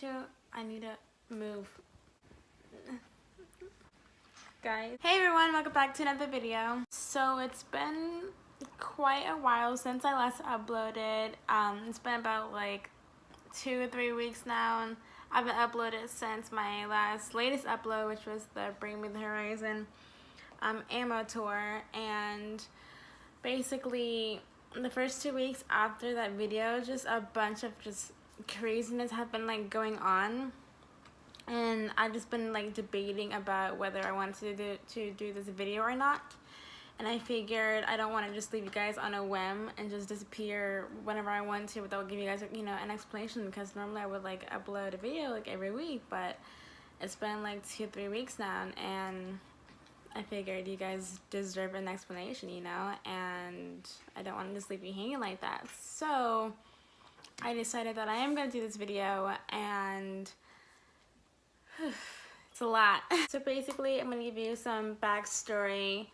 I need to move. Guys. Hey everyone, welcome back to another video. So it's been quite a while since I last uploaded. It's been about like 2 or 3 weeks now, and I haven't uploaded since my latest upload, which was the Bring Me the Horizon ammo tour. And basically the first 2 weeks after that video, just a bunch of just craziness have been like going on, and I've just been like debating about whether I wanted to do this video or not. And I figured I don't want to just leave you guys on a whim and just disappear whenever I want to without giving you guys, you know, an explanation, because normally I would like upload a video like every week, but it's been like 2 or 3 weeks now, and I figured you guys deserve an explanation, you know, and I don't want to just leave you hanging like that. So I decided that I am going to do this video, and it's a lot. So basically I'm going to give you some backstory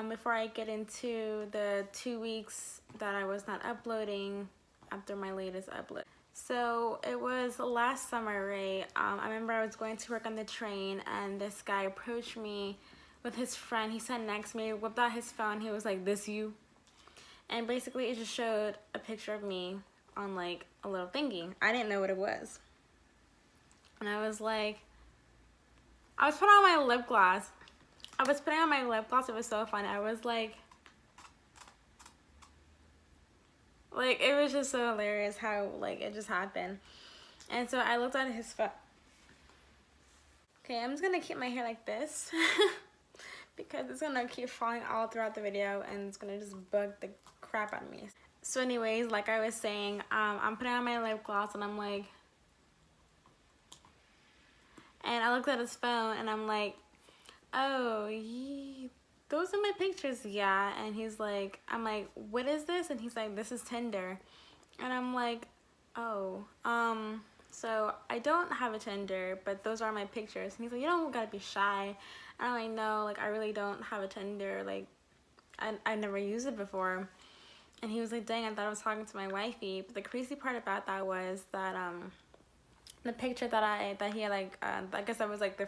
before I get into the 2 weeks that I was not uploading after my latest upload. So it was last summer, right? I remember I was going to work on the train, and this guy approached me with his friend. He sat next to me, whipped out his phone. He was like, "This you?" And basically it just showed a picture of me on like a little thingy. I didn't know what it was. And I was like, I was putting on my lip gloss. It was so fun. I was like it was just so hilarious how like it just happened. And so I looked at his phone. Okay, I'm just gonna keep my hair like this because it's gonna keep falling all throughout the video, and it's gonna just bug the crap out of me. So anyways, like I was saying, I'm putting on my lip gloss, and I'm like, and I looked at his phone, and I'm like, "Oh, those are my pictures, yeah." And he's like, I'm like, "What is this?" And he's like, "This is Tinder." And I'm like, "Oh, so I don't have a Tinder, but those are my pictures." And he's like, "You don't gotta be shy." And I'm like, "No, like I really don't have a Tinder. Like I never used it before." And he was like, "Dang, I thought I was talking to my wifey." But the crazy part about that was that the picture that he had, like I guess that was like the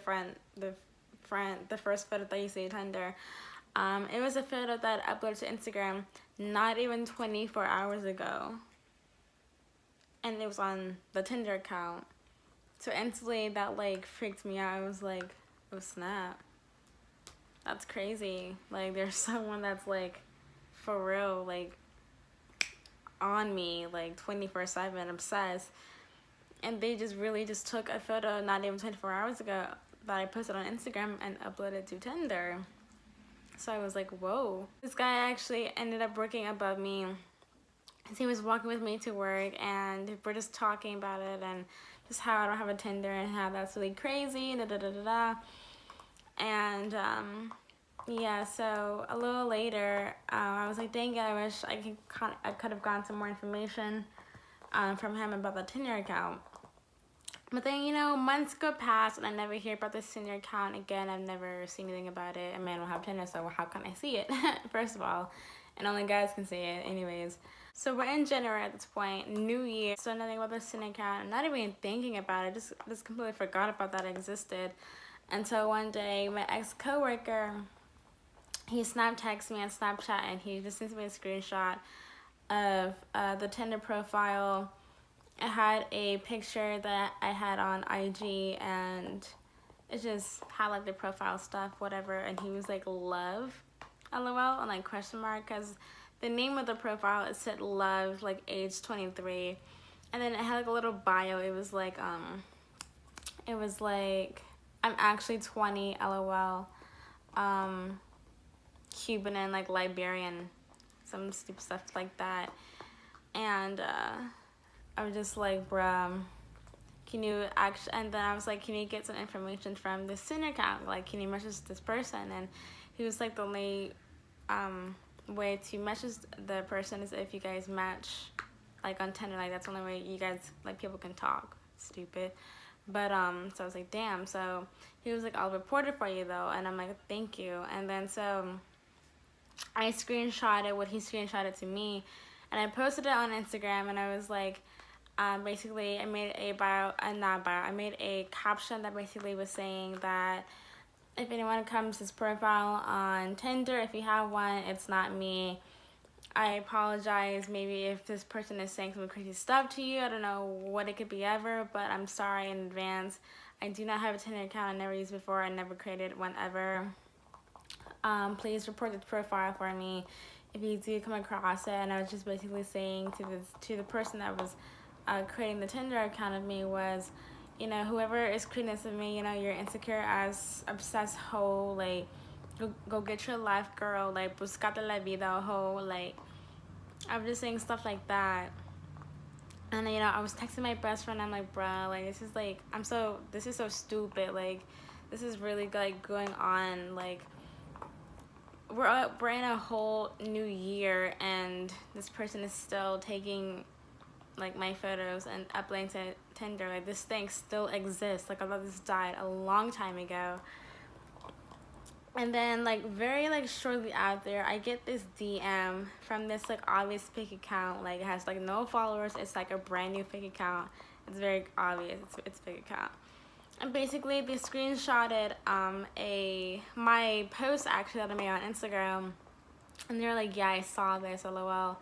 first photo that you see Tinder. It was a photo that I uploaded to Instagram not even 24 hours ago, and it was on the Tinder account. So instantly that like freaked me out. I was like, "Oh snap, that's crazy." Like there's someone that's like for real like on me like 24/7, obsessed. And they just really just took a photo not even 24 hours ago that I posted on Instagram and uploaded to Tinder. So I was like, whoa. This guy actually ended up working above me. He was walking with me to work, and we're just talking about it and just how I don't have a Tinder and how that's really crazy, da da da da da. And yeah, so a little later, I was like, dang it, I wish I could have gotten some more information from him about the Tinder account. But then, you know, months go past, and I never hear about this Tinder account again. I've never seen anything about it. A man will have Tinder, so how can I see it? First of all, and only guys can see it anyways. So we're in January at this point, New Year, so nothing about this Tinder account. I'm not even thinking about it. Just completely forgot about that it existed. Until one day, my ex-coworker, he texted me on Snapchat, and he just sent me a screenshot of the Tinder profile. It had a picture that I had on IG, and it just had like the profile stuff, whatever, and he was like, "Love," LOL, and like question mark, because the name of the profile, it said "Love," like age 23, and then it had like a little bio. It was like I'm actually 20, LOL, Cuban and like Liberian, some stupid stuff like that. And I was just like, bruh, can you actually, and then I was like, can you get some information from this Tinder account? Like, can you message this person? And he was like, the only way to message the person is if you guys match like on Tinder. Like that's the only way you guys, like, people can talk. Stupid. But so I was like, damn. So he was like, "I'll report it for you though." And I'm like, "Thank you." And then so I screenshotted what he screenshotted to me, and I posted it on Instagram, and I was like, Basically, I made a bio, not bio, I made a caption that basically was saying that if anyone comes to his profile on Tinder, if you have one, it's not me. I apologize maybe if this person is saying some crazy stuff to you. I don't know what it could be ever, but I'm sorry in advance. I do not have a Tinder account. I never used before. I never created one ever. Please report this profile for me if you do come across it. And I was just basically saying to the person that was creating the Tinder account of me was, you know, whoever is creating this of me, you know, you're insecure as obsessed hoe, like go get your life, girl, like buscate la vida, hoe, like I'm just saying stuff like that. And you know, I was texting my best friend. I'm like, bruh, like this is so stupid. Like, this is really like going on. Like, we're in a whole new year, and this person is still taking like my photos and uploading to Tinder. Like, this thing still exists. Like, I thought this died a long time ago. And then like very like shortly after, I get this DM from this like obvious fake account. Like, it has like no followers. It's like a brand new fake account. It's very obvious. It's a fake account. And basically they screenshotted my post actually that I made on Instagram, and they're like, yeah, I saw this, lol.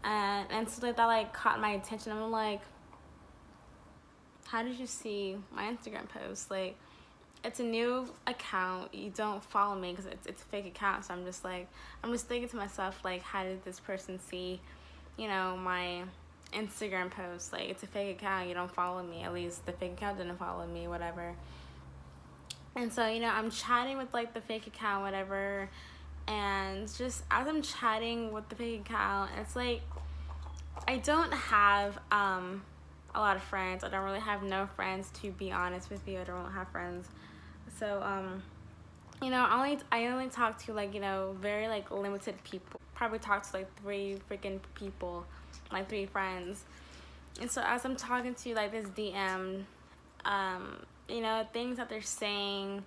And so that like caught my attention. I'm like, how did you see my Instagram post? Like, it's a new account. You don't follow me because it's a fake account. So I'm just thinking to myself, like, how did this person see, you know, my Instagram post? Like, it's a fake account. You don't follow me. At least the fake account didn't follow me, whatever. And so, you know, I'm chatting with like the fake account, whatever. And just as I'm chatting with the fake account, it's like, I don't have a lot of friends. I don't really have no friends, to be honest with you. I don't have friends. So you know, I only talk to like, you know, very like limited people. Probably talk to like 3 freaking people, like 3 friends. And so as I'm talking to like this DM, you know, things that they're saying,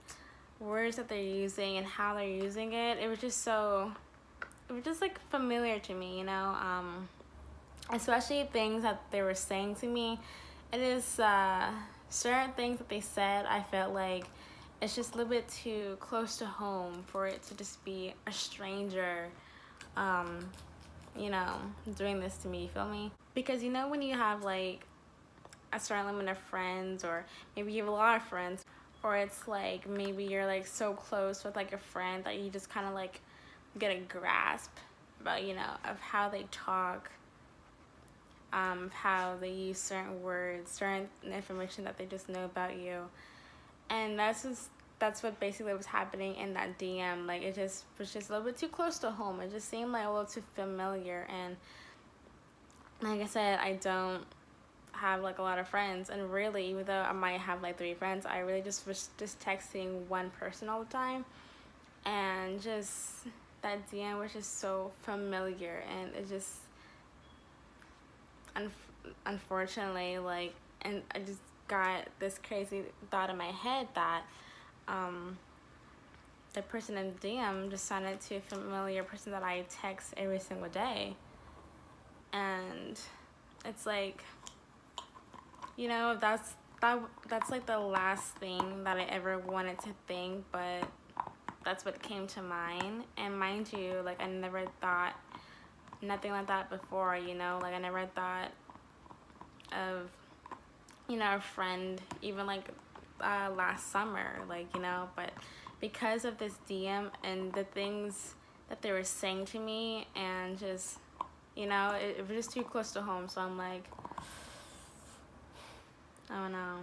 words that they're using, and how they're using it, it was just like familiar to me, you know. Especially things that they were saying to me. It is certain things that they said, I felt like it's just a little bit too close to home for it to just be a stranger, you know, doing this to me, you feel me? Because, you know, when you have like a certain limit of friends, or maybe you have a lot of friends, or it's like maybe you're like so close with like a friend that you just kind of like get a grasp about, you know, of how they talk, how they use certain words, certain information that they just know about you. And that's what basically was happening in that DM. Like, it just was just a little bit too close to home. It just seemed like a little too familiar. And like I said, I don't have like a lot of friends, and really, even though I might have like 3 friends, I really just was just texting one person all the time. And just that DM was just so familiar, and it just unfortunately, like, and I just got this crazy thought in my head that the person in the DM just sounded to a familiar person that I text every single day. And it's like, you know, that's like the last thing that I ever wanted to think, but that's what came to mind. And mind you, like, I never thought nothing like that before, you know. Like, I never thought of, you know, a friend even like last summer, like, you know. But because of this DM and the things that they were saying to me, and just, you know, it was just too close to home. So I'm like, oh no,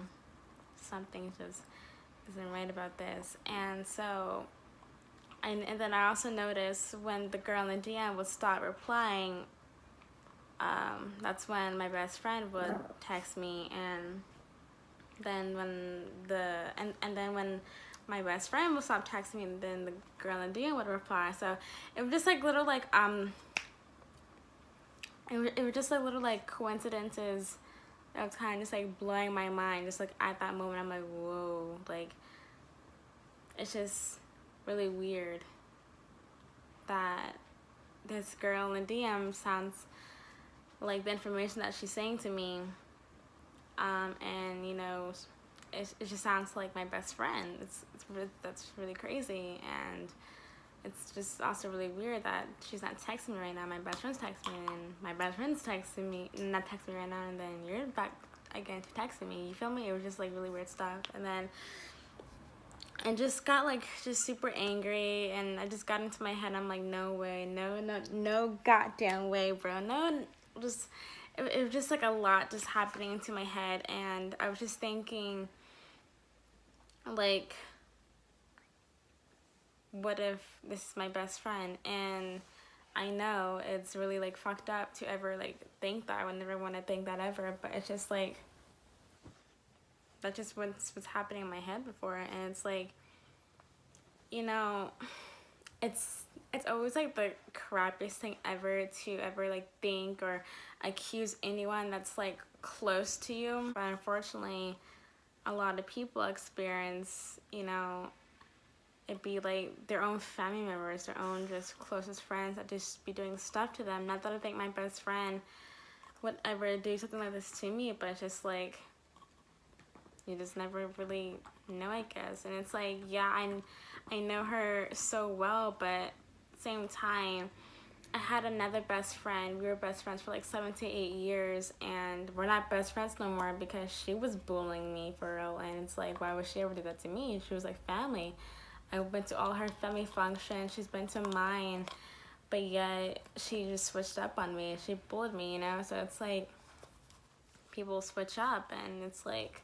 something just isn't right about this. And so and then I also noticed when the girl in the DM would stop replying, that's when my best friend would text me. And then when then when my best friend would stop texting me, then the girl in the DM would reply. So it was just like little like it was just like little like coincidences that was kind of just like blowing my mind. Just like at that moment, I'm like, whoa, like, it's just really weird that this girl in the DM sounds like the information that she's saying to me And you know, it just sounds like my best friend. That's really crazy, and it's just also really weird that she's not texting me right now. My best friend's texting me, and my best friend's texting me, not texting me right now, and then you're back again to texting me. You feel me? It was just like really weird stuff, and then I just got like just super angry, and I just got into my head. I'm like, no way, no goddamn way, bro. No, just it was just like a lot just happening into my head, and I was just thinking, like, what if this is my best friend? And I know it's really like fucked up to ever like think that. I would never want to think that ever, but it's just like that's just what's happening in my head before, and it's like, you know, it's always like the crappiest thing ever to ever like think or accuse anyone that's like close to you. But unfortunately, a lot of people experience, you know, it be like their own family members, their own just closest friends that just be doing stuff to them. Not that I think my best friend would ever do something like this to me, but it's just like, you just never really know, I guess. And it's like, yeah, I know her so well, but at the same time, I had another best friend. We were best friends for like 7 to 8 years, and we're not best friends no more because she was bullying me for real. And it's like, why would she ever do that to me? She was like family. I went to all her family functions. She's been to mine, but yet she just switched up on me. She bullied me, you know? So it's like, people switch up, and it's like,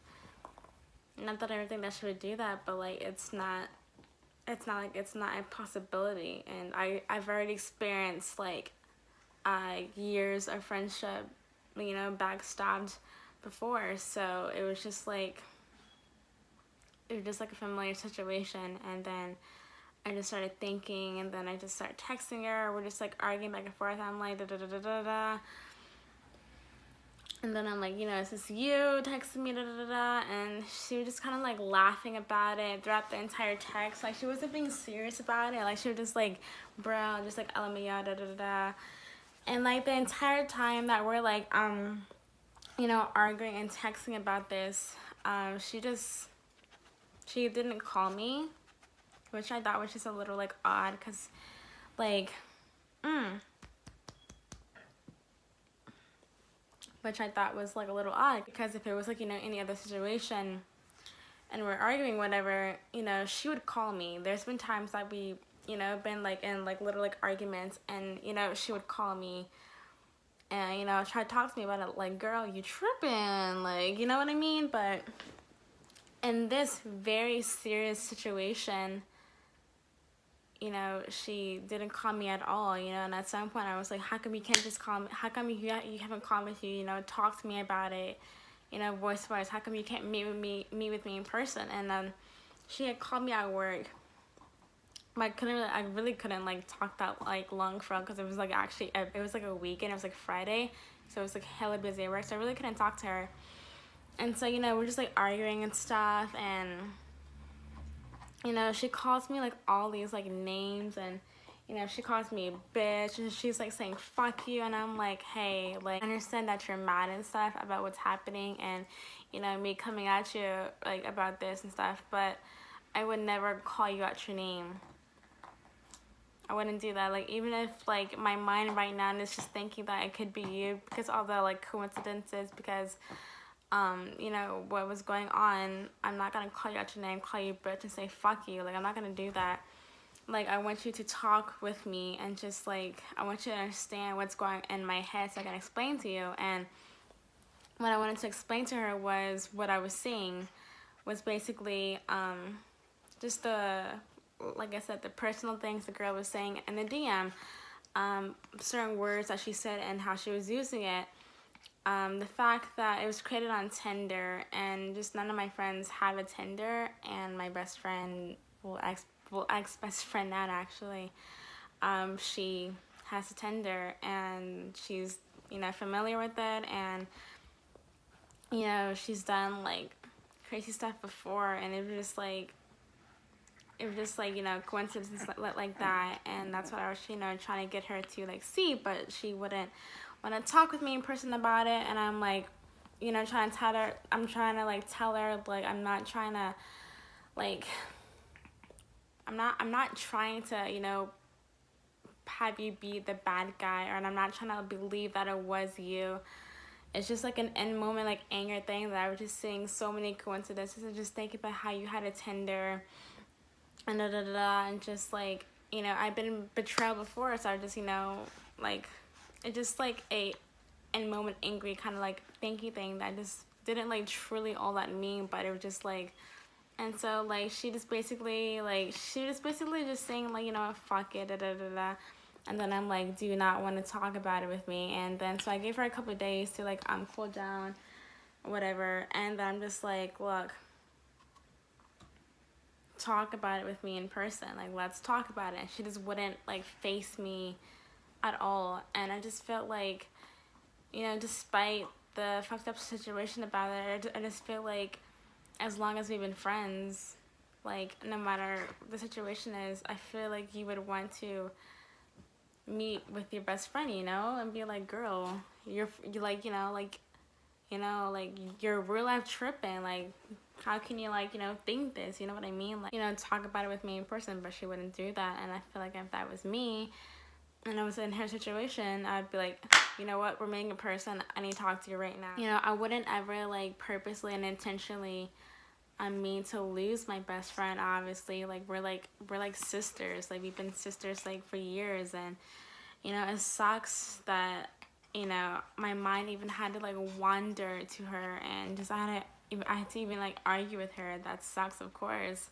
not that I ever think that she would do that, but like, it's not a possibility. And I've already experienced like years of friendship, you know, backstabbed before. So it was just like a familiar situation. And then I just started thinking, and then I just started texting her. We're just like arguing back and forth. I'm like, da da da da da da. And then I'm like, you know, is this you texting me, da da da da? And she was just kind of like laughing about it throughout the entire text. Like, she wasn't being serious about it. Like, she was just like, bro, just like, LMAO, da da da da. And like, the entire time that we're like, you know, arguing and texting about this, she didn't call me, which I thought was just a little like odd, because like, which I thought was like a little odd, because if it was like, you know, any other situation and we're arguing, whatever, you know, she would call me. There's been times that we, you know, been like in like little like arguments, and you know, she would call me and, you know, try to talk to me about it, like, girl, you tripping, like, you know what I mean? But in this very serious situation, you know, she didn't call me at all, you know. And at some point I was like, how come you can't just call me? How come you haven't called me to, you know, talk to me about it, you know, voice to voice? How come you can't meet with me in person? And she had called me at work. I really couldn't like talk that like long for, because it was like actually, it was like a weekend. It was like Friday, so it was like hella busy at work, so I really couldn't talk to her. And so, you know, we're just like arguing and stuff, and you know, she calls me like all these like names, and you know, she calls me a bitch, and she's like saying fuck you, and I'm like, hey, like, I understand that you're mad and stuff about what's happening, and you know, me coming at you like about this and stuff, but I would never call you out your name. I wouldn't do that. Like, even if like my mind right now is just thinking that it could be you, because all the like coincidences, because you know, what was going on, I'm not gonna call you out your name, call you bitch, and say fuck you. Like, I'm not gonna do that. Like, I want you to talk with me, and just like, I want you to understand what's going in my head so I can explain to you. And what I wanted to explain to her was, what I was seeing was basically just the, like I said, the personal things the girl was saying in the DM, certain words that she said and how she was using it. The fact that it was created on Tinder, and just none of my friends have a Tinder, and my best friend, ex-best friend now actually, she has a Tinder, and she's, you know, familiar with it, and you know, she's done like crazy stuff before, and it was just like, you know, coincidences like that. And that's what I was, you know, trying to get her to like see, but she wouldn't want to talk with me in person about it. And I'm like, you know, trying to tell her, I'm trying to like tell her like I'm not trying to like I'm not trying to, you know, have you be the bad guy, or I'm not trying to believe that it was you. It's just like an end moment like anger thing that I was just seeing so many coincidences and just thinking about how you had a Tinder and da da da da, and just like, you know, I've been betrayed before, so I just, you know, like it just like a end moment angry kind of like thinky thing that I just didn't like truly all that mean, but it was just like. And so like she just basically just saying like, you know, fuck it, da da da da. And then I'm like, do you not want to talk about it with me? And then so I gave her a couple of days to like cool down, whatever. And then I'm just like, look, talk about it with me in person. Like, let's talk about it. And she just wouldn't like face me at all. And I just felt like, you know, despite the fucked up situation about it, I just feel like as long as we've been friends, like no matter the situation is, I feel like you would want to meet with your best friend, you know, and be like, girl, you're like, like you're real life tripping, like how can you like, you know, think this, you know what I mean, like, you know, talk about it with me in person. But she wouldn't do that. And I feel like if that was me and I was in her situation, I'd be like, you know what, we're meeting in person, I need to talk to you right now. You know, I wouldn't ever like purposely and intentionally mean to lose my best friend. Obviously, like we're like sisters, like we've been sisters like for years. And you know, it sucks that, you know, my mind even had to like wander to her, and just I had to even like argue with her. That sucks, of course,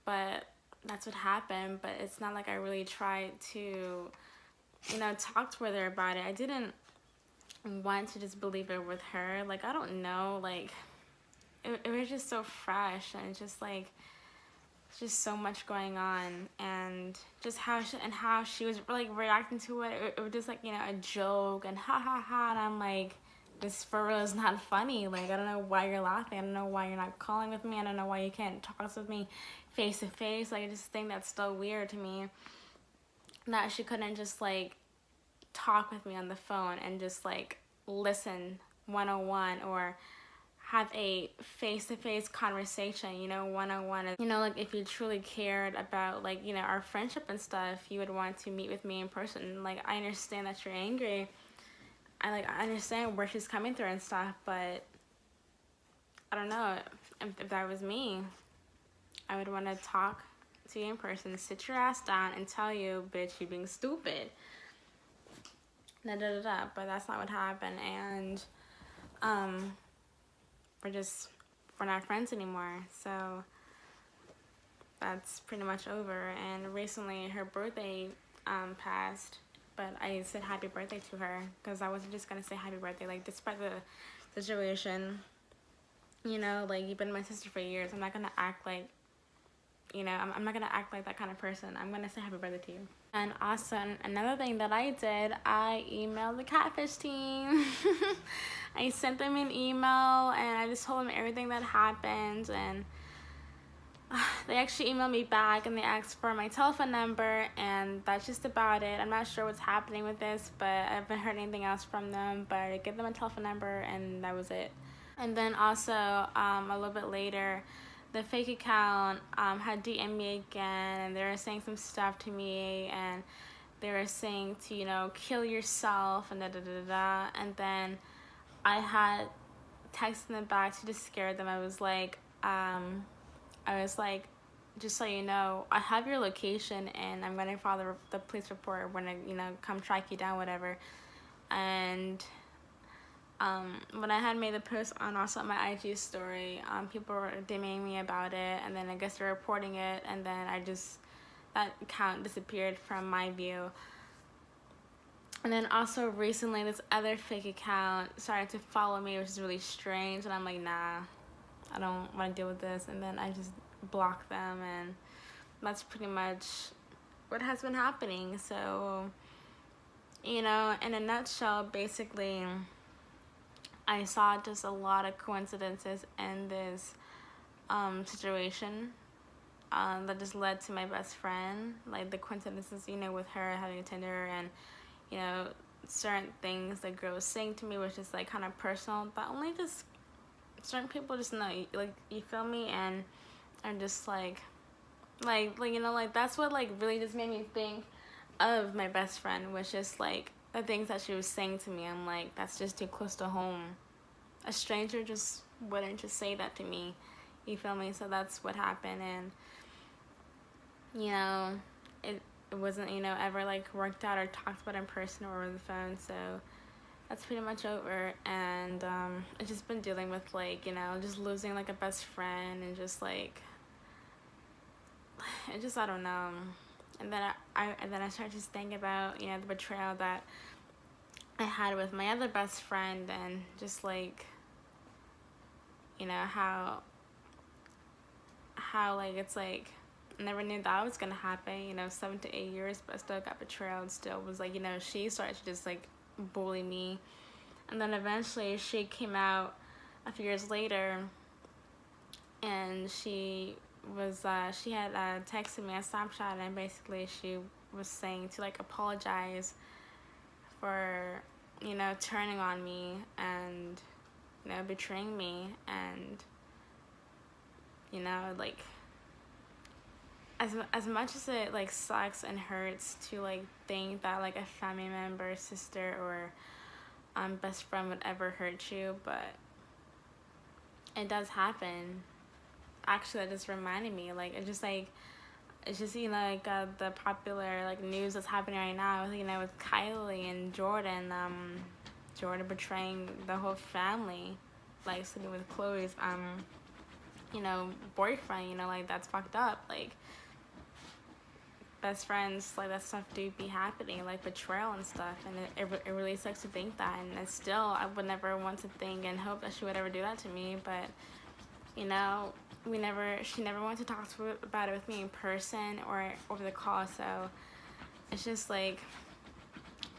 but that's what happened. But it's not like I really tried to, you know, talk to her about it. I didn't want to just believe it with her. Like, I don't know, like it was just so fresh, and just like just so much going on, and just how she was like reacting to it. It was just like, you know, a joke and ha ha ha, and I'm like, this for real is not funny. Like, I don't know why you're laughing. I don't know why you're not calling with me. I don't know why you can't talk with me face to face. Like, I just think that's so weird to me that she couldn't just like talk with me on the phone and just like listen 101, or have a face-to-face conversation, you know, one-on-one. You know, like if you truly cared about like, you know, our friendship and stuff, you would want to meet with me in person. Like, I understand that you're angry. I understand where she's coming through and stuff, but I don't know, if that was me, I would want to talk to you in person, sit your ass down and tell you, bitch, you're being stupid. Da da da da. But that's not what happened. And we're not friends anymore, so that's pretty much over. And recently her birthday passed, but I said happy birthday to her because I wasn't just gonna say happy birthday, like despite the situation, you know, like you've been my sister for years. I'm not gonna act like, you know, I'm not gonna act like that kind of person. I'm gonna say happy birthday to you. And also, another thing that I did, I emailed the Catfish team. I sent them an email and I just told them everything that happened, and they actually emailed me back and they asked for my telephone number, and that's just about it. I'm not sure what's happening with this, but I haven't heard anything else from them. But I gave them a telephone number and that was it. And then also a little bit later, the fake account had DM'd me again, and they were saying some stuff to me, and they were saying to, you know, kill yourself and da da da da. And then I had texted them back to just scare them. I was like, just so you know, I have your location and I'm gonna file the police report when I, you know, come track you down, whatever. And when I had made the post on also my IG story, people were DMing me about it, and then I guess they're reporting it, and then that account disappeared from my view. And then also recently this other fake account started to follow me, which is really strange, and I'm like, nah, I don't want to deal with this. And then I just blocked them, and that's pretty much what has been happening. So, you know, in a nutshell, basically, I saw just a lot of coincidences in this situation that just led to my best friend. Like the coincidences, you know, with her having a Tinder, and, you know, certain things the girl was saying to me, which is like kind of personal, but only just certain people just know, like, you feel me? And I'm just like you know, like, that's what like really just made me think of my best friend, which is like the things that she was saying to me. I'm like, that's just too close to home. A stranger just wouldn't just say that to me, you feel me? So that's what happened. And you know, it wasn't, you know, ever like worked out or talked about in person or over the phone. So that's pretty much over. And I've just been dealing with, like, you know, just losing like a best friend, and just like, it just, I don't know. And then I started to think about, you know, the betrayal that I had with my other best friend, and just like, you know, how like, it's like, I never knew that was gonna happen, you know, 7 to 8 years, but I still got betrayed, and still was like, you know, she started to just like bully me. And then eventually she came out a few years later, and she had texted me a Snapchat, and basically she was saying to like apologize for, you know, turning on me and, you know, betraying me. And, you know, like, as much as it like sucks and hurts to like think that like a family member, sister, or best friend would ever hurt you, but it does happen. Actually, that just reminded me, like, it's just, you know, like, the popular like news that's happening right now, you know, with Kylie and Jordan, Jordan betraying the whole family, like sleeping with Chloe's you know, boyfriend. You know, like, that's fucked up. Like, best friends, like, that stuff do be happening, like betrayal and stuff, and it really sucks to think that. And it's still, I would never want to think and hope that she would ever do that to me, but, you know, she never wanted to talk about it with me in person or over the call. So it's just like,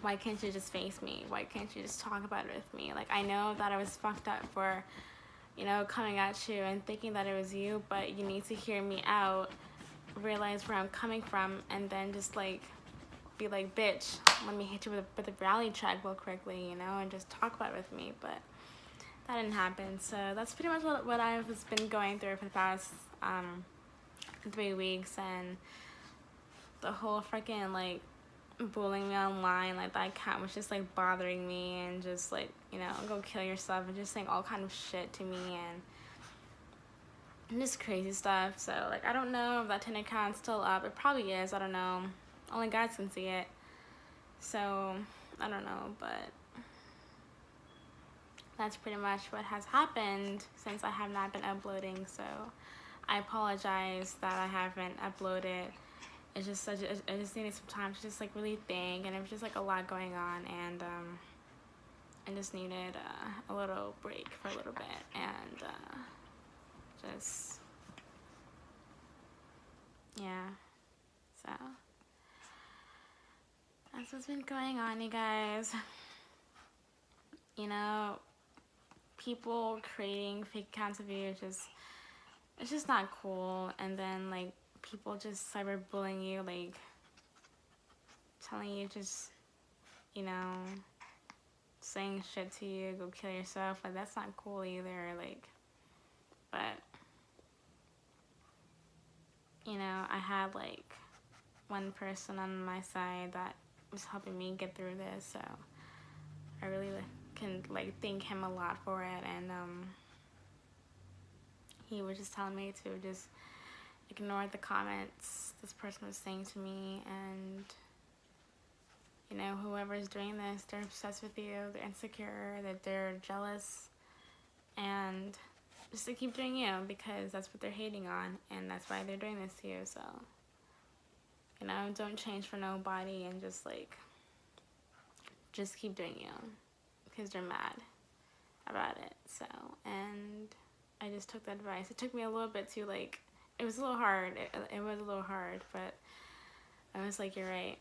why can't you just face me? Why can't you just talk about it with me? Like, I know that I was fucked up for, you know, coming at you and thinking that it was you, but you need to hear me out, realize where I'm coming from, and then just like be like, bitch, let me hit you with a reality check real quickly, you know, and just talk about it with me. But that didn't happen. So that's pretty much what I've been going through for the past 3 weeks. And the whole freaking like bullying me online, like, that account was just like bothering me, and just like, you know, go kill yourself, and just saying all kind of shit to me, and just crazy stuff. So like, I don't know if that Tinder account's still up. It probably is. I don't know. Only guys can see it. So I don't know, but that's pretty much what has happened since I have not been uploading. So I apologize that I haven't uploaded. It's just I just needed some time to just like really think, and it was just like a lot going on, and I just needed a little break for a little bit, and just, yeah. So that's what's been going on, you guys. You know, people creating fake accounts of you, it's just not cool. And then like, people just cyberbullying you, like telling you just, you know, saying shit to you, go kill yourself. Like, that's not cool either. Like, but you know, I had like one person on my side that was helping me get through this, so I really can like thank him a lot for it. And he was just telling me to just ignore the comments this person was saying to me, and, you know, whoever's doing this, they're obsessed with you, they're insecure, that they're jealous, and just to keep doing you, because that's what they're hating on, and that's why they're doing this to you. So, you know, don't change for nobody, and just like, just keep doing you, because they're mad about it. So, and I just took the advice. It took me a little bit to like, it was a little hard, it was a little hard, but I was like, you're right,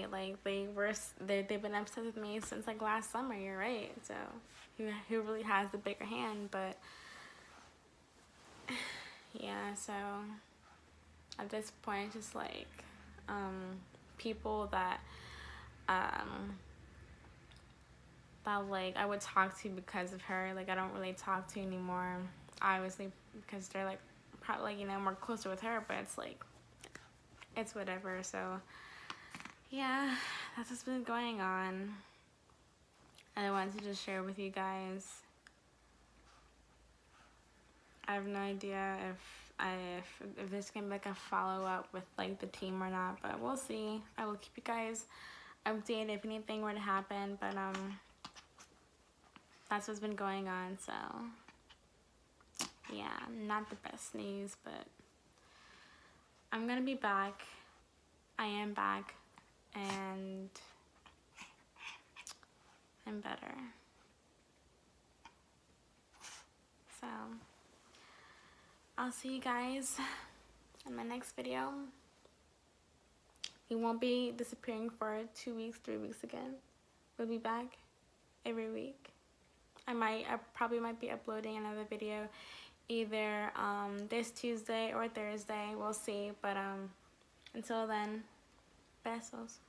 like, they've been upset with me since like last summer, you're right. So who really has the bigger hand? But yeah, so at this point, just like, people that that like I would talk to because of her. Like I don't really talk to anymore, obviously, because they're like probably like, you know, more closer with her, but it's like it's whatever. So yeah, that's what's been going on. I wanted to just share with you guys. I have no idea if there's gonna be like a follow-up with like the team or not, but we'll see. I will keep you guys updated if anything were to happen, but that's what's been going on. So yeah, not the best news, but I'm gonna be back. I am back, and I'm better. So I'll see you guys in my next video. We won't be disappearing for 2 weeks, 3 weeks again. We'll be back every week. I probably might be uploading another video either this Tuesday or Thursday. We'll see. But until then, besos.